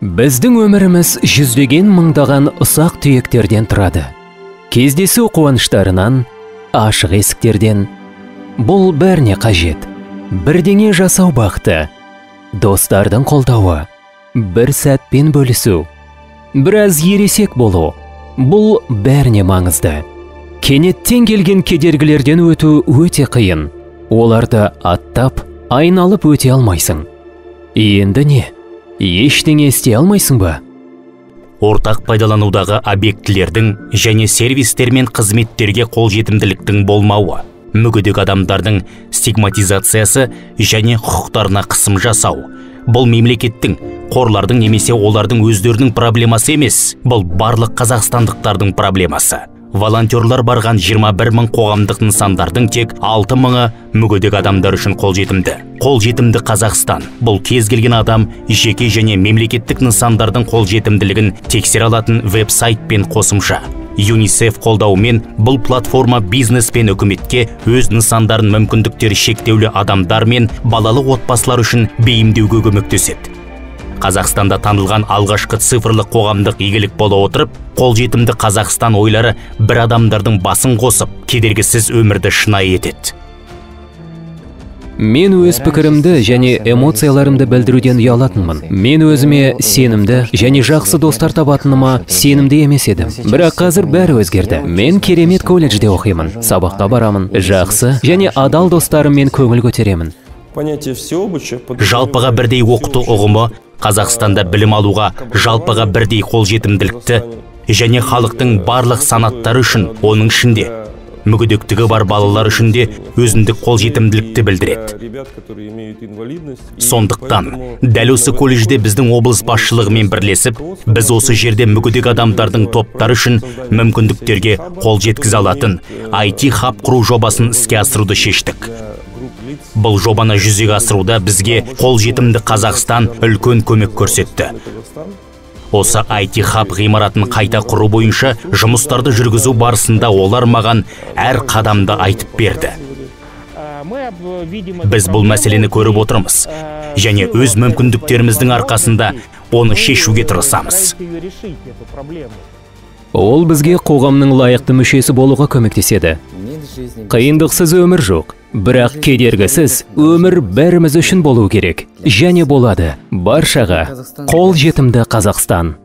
Біздің өміріміз жүздеген мыңдаған ұсақ түйектерден тұрады. Кездесу қуаныштарынан, ашық есіктерден. Бұл бәріне қажет. Бірдеңе жасау бақыты, достардың қолдауы, бір сәтпен бөлісу, біраз ересек болу. Бұл бәріне маңызды. Кенеттен келген кедергілерден өту өте қиын. Оларды аттап, айналып өте алмайсың. Енді не? Ештеңе істей алмайсың ба? Ортақ пайдаланудағы объектілердің және сервистер мен қызметтерге қолжетімділіктің болмауы, мүгедек адамдардың стигматизациясы және құқықтарына қысым жасау. Бұл мемлекеттің, қорлардың немесе олардың өздерінің проблемасы емес, бұл барлық қазақстандықтардың проблемасы. Волонтерлар барған 21 мың қоғамдық нысандардың тек 6 мыңы мүгедек адамдар үшін қолжетімді. Қолжетімді Қазақстан бұл кез келген адам жеке және мемлекеттік нысандардың қолжетімділігін тексере алатын веб-сайт пен қосымша. ЮНИСЕФ қолдауымен бұл платформа бизнес пен үкіметке өз нысандарын мүмкіндіктері шектеулі адамдар мен балалы отбасылар үшін бейімдеуге көмектеседі. Қазақстанда танылған алғашқы цифрлық қоғамдық игілік бола отырып, қолжетімді Қазақстан ойлары бір адамдардың басын қосып, кедергісіз өмірді шынайы етеді. Мен өз пікірімді және эмоцияларымды білдіруден ұялатынмын. Мен өзіме сенімді және жақсы достар табатыныма сенімді емес едім. Бірақ қазір бәрі өзгерді. Мен керемет колледжде оқимын, сабаққа барамын, жақсы және адал достарыммен көңіл көтеремін. Жалпыға бірдей оқыту ұғымы Қазақстанда білім алуға жалпыға бірдей қолжетімділікті және халықтың барлық санаттары үшін, оның ішінде мүгедектігі бар балалар үшін де өзіндік қолжетімділікті білдіреді. Сондықтан, дәл осы колледжде біздің облыс басшылығымен бірлесіп, біз осы жерде мүгедек адамдардың топтары үшін мүмкіндіктерге қол жеткізе алатын IT хаб құру жобасын іске асыруды шештік. Бұл жобаны жүзеге асыруда бізге қолжетімді Қазақстан үлкен көмек көрсетті. Осы IT хаб ғимаратын қайта құру бойынша жұмыстарды жүргізу барысында олар маған әр қадамды айтып берді. Біз бұл мәселені көріп отырмыз және өз мүмкіндіктеріміздің арқасында оны шешуге тырысамыз. Ол бізге қоғамның лайықты мүшесі болуға көмектеседі. Қиындықсыз өмір жоқ, бірақ кедергісіз өмір бәріміз үшін болу керек. Және болады. Баршаға қолжетімді Қазақстан.